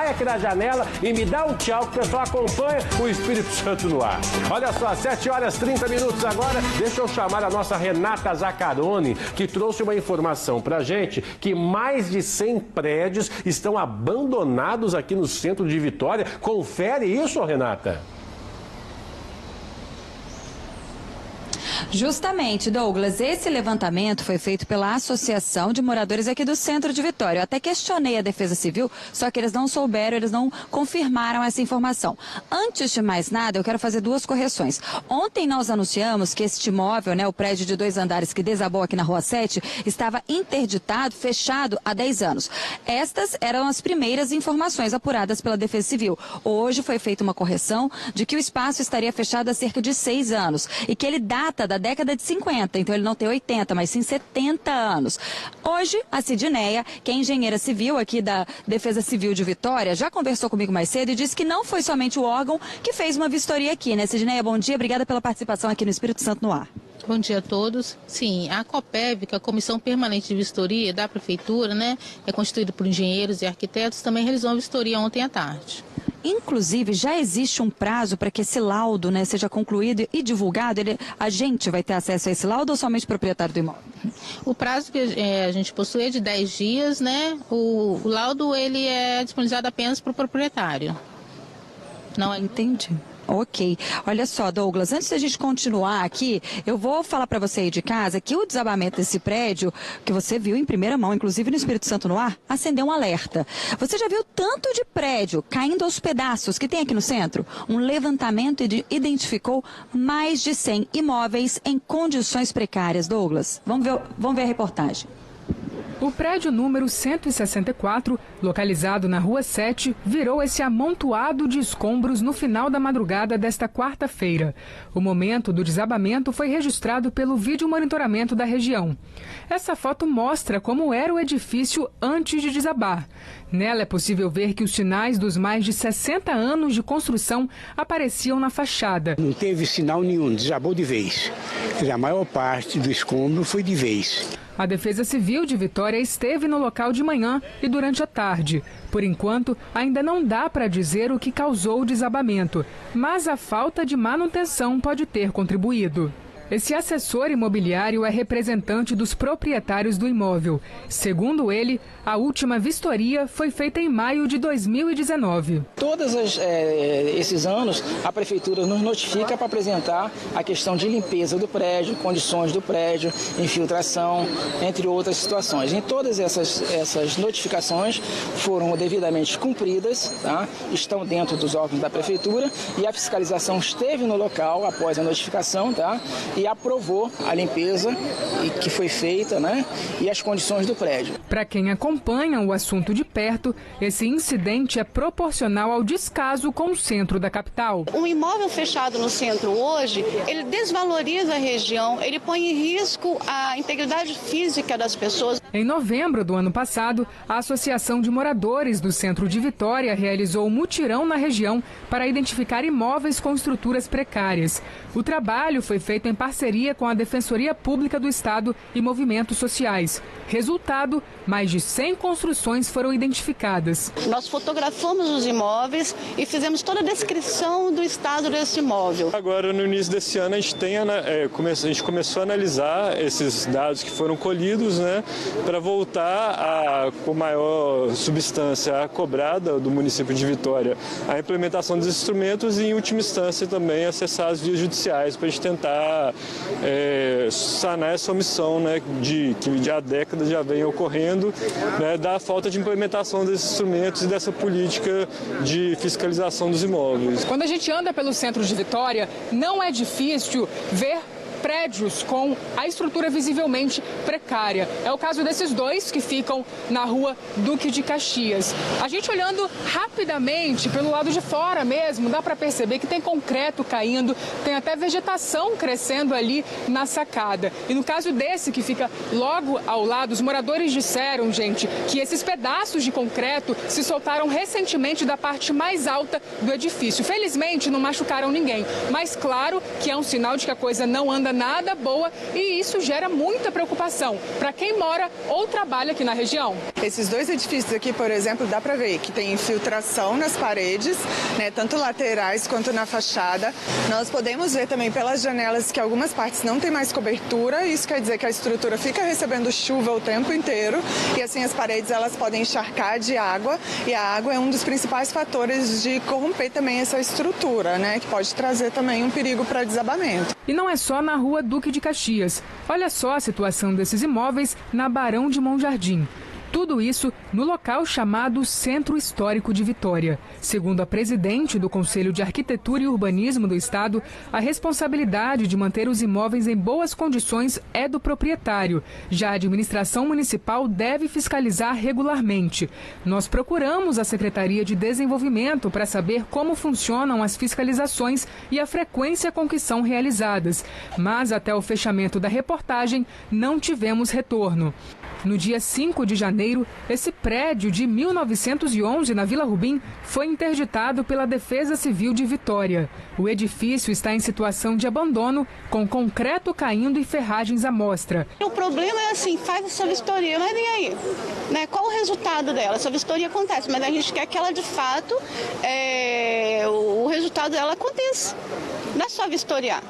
sai aqui da janela e me dá um tchau que o pessoal acompanha o Espírito Santo no ar. Olha só, 7h30 agora. Deixa eu chamar a nossa Renata Zaccaroni, que trouxe uma informação pra gente que mais de 100 prédios estão abandonados aqui no centro de Vitória. Confere isso, Renata? Justamente, Douglas, esse levantamento foi feito pela Associação de Moradores aqui do centro de Vitória. Eu até questionei a Defesa Civil, só que eles não souberam, eles não confirmaram essa informação. Antes de mais nada, eu quero fazer duas correções. Ontem nós anunciamos que este imóvel, o prédio de 2 andares que desabou aqui na Rua 7, estava interditado, fechado há 10 anos. Estas eram as primeiras informações apuradas pela Defesa Civil. Hoje foi feita uma correção de que o espaço estaria fechado há cerca de 6 anos e que ele data da década de 50, então ele não tem 80, mas sim 70 anos. Hoje, a Sidneia, que é engenheira civil aqui da Defesa Civil de Vitória, já conversou comigo mais cedo e disse que não foi somente o órgão que fez uma vistoria aqui, né? Sidneia, bom dia, obrigada pela participação aqui no Espírito Santo no ar. Bom dia a todos. Sim, a COPEV, que é a Comissão Permanente de Vistoria da Prefeitura, é constituída por engenheiros e arquitetos, também realizou uma vistoria ontem à tarde. Inclusive, já existe um prazo para que esse laudo seja concluído e divulgado? A gente vai ter acesso a esse laudo ou somente o proprietário do imóvel? O prazo que a gente possui é de 10 dias, O laudo ele é disponibilizado apenas para o proprietário. Não é... Entendi. Ok. Olha só, Douglas, antes da gente continuar aqui, eu vou falar para você aí de casa que o desabamento desse prédio, que você viu em primeira mão, inclusive no Espírito Santo no ar, acendeu um alerta. Você já viu tanto de prédio caindo aos pedaços que tem aqui no centro? Um levantamento identificou mais de 100 imóveis em condições precárias, Douglas. Vamos ver a reportagem. O prédio número 164, localizado na Rua 7, virou esse amontoado de escombros no final da madrugada desta quarta-feira. O momento do desabamento foi registrado pelo vídeo monitoramento da região. Essa foto mostra como era o edifício antes de desabar. Nela é possível ver que os sinais dos mais de 60 anos de construção apareciam na fachada. Não teve sinal nenhum, desabou de vez. A maior parte do escombro foi de vez. A Defesa Civil de Vitória esteve no local de manhã e durante a tarde. Por enquanto, ainda não dá para dizer o que causou o desabamento, mas a falta de manutenção pode ter contribuído. Esse assessor imobiliário é representante dos proprietários do imóvel. Segundo ele, a última vistoria foi feita em maio de 2019. Todos esses anos, a Prefeitura nos notifica para apresentar a questão de limpeza do prédio, condições do prédio, infiltração, entre outras situações. Em todas essas notificações foram devidamente cumpridas, estão dentro dos órgãos da Prefeitura e a fiscalização esteve no local após a notificação, e aprovou a limpeza que foi feita, e as condições do prédio. Para quem acompanha o assunto de perto, esse incidente é proporcional ao descaso com o centro da capital. Um imóvel fechado no centro hoje, ele desvaloriza a região, ele põe em risco a integridade física das pessoas. Em novembro do ano passado, a Associação de Moradores do Centro de Vitória realizou um mutirão na região para identificar imóveis com estruturas precárias. O trabalho foi feito em parceria com a Defensoria Pública do Estado e movimentos sociais. Resultado, mais de 100 construções foram identificadas. Nós fotografamos os imóveis e fizemos toda a descrição do estado desse imóvel. Agora, no início desse ano, a gente começou a analisar esses dados que foram colhidos, para voltar com maior substância a cobrada do município de Vitória a implementação dos instrumentos e, em última instância, também acessar as vias judiciais para a gente tentar sanar essa omissão que há décadas já vem ocorrendo, da falta de implementação desses instrumentos e dessa política de fiscalização dos imóveis. Quando a gente anda pelo centro de Vitória, não é difícil ver prédios com a estrutura visivelmente precária. É o caso desses dois que ficam na Rua Duque de Caxias. A gente olhando rapidamente pelo lado de fora mesmo, dá para perceber que tem concreto caindo, tem até vegetação crescendo ali na sacada. E no caso desse que fica logo ao lado, os moradores disseram, gente, que esses pedaços de concreto se soltaram recentemente da parte mais alta do edifício. Felizmente não machucaram ninguém, mas claro que é um sinal de que a coisa não anda propaganda nada boa e isso gera muita preocupação para quem mora ou trabalha aqui na região. Esses dois edifícios aqui, por exemplo, dá para ver que tem infiltração nas paredes, né, tanto laterais quanto na fachada. Nós podemos ver também pelas janelas que algumas partes não tem mais cobertura, isso quer dizer que a estrutura fica recebendo chuva o tempo inteiro e assim as paredes elas podem encharcar de água e a água é um dos principais fatores de corromper também essa estrutura, né, que pode trazer também um perigo para desabamento. E não é só na rua Duque de Caxias. Olha só a situação desses imóveis na Barão de Monjardim. Tudo isso no local chamado Centro Histórico de Vitória. Segundo a presidente do Conselho de Arquitetura e Urbanismo do Estado, a responsabilidade de manter os imóveis em boas condições é do proprietário. Já a administração municipal deve fiscalizar regularmente. Nós procuramos a Secretaria de Desenvolvimento para saber como funcionam as fiscalizações e a frequência com que são realizadas. Mas até o fechamento da reportagem, não tivemos retorno. No dia 5 de janeiro, esse prédio de 1911 na Vila Rubim foi interditado pela Defesa Civil de Vitória. O edifício está em situação de abandono, com concreto caindo e ferragens à mostra. O problema é assim, faz essa vistoria, mas e aí? Né? Qual o resultado dela? Essa vistoria acontece, mas a gente quer que ela de fato, o resultado dela aconteça. Não é só vistoriar.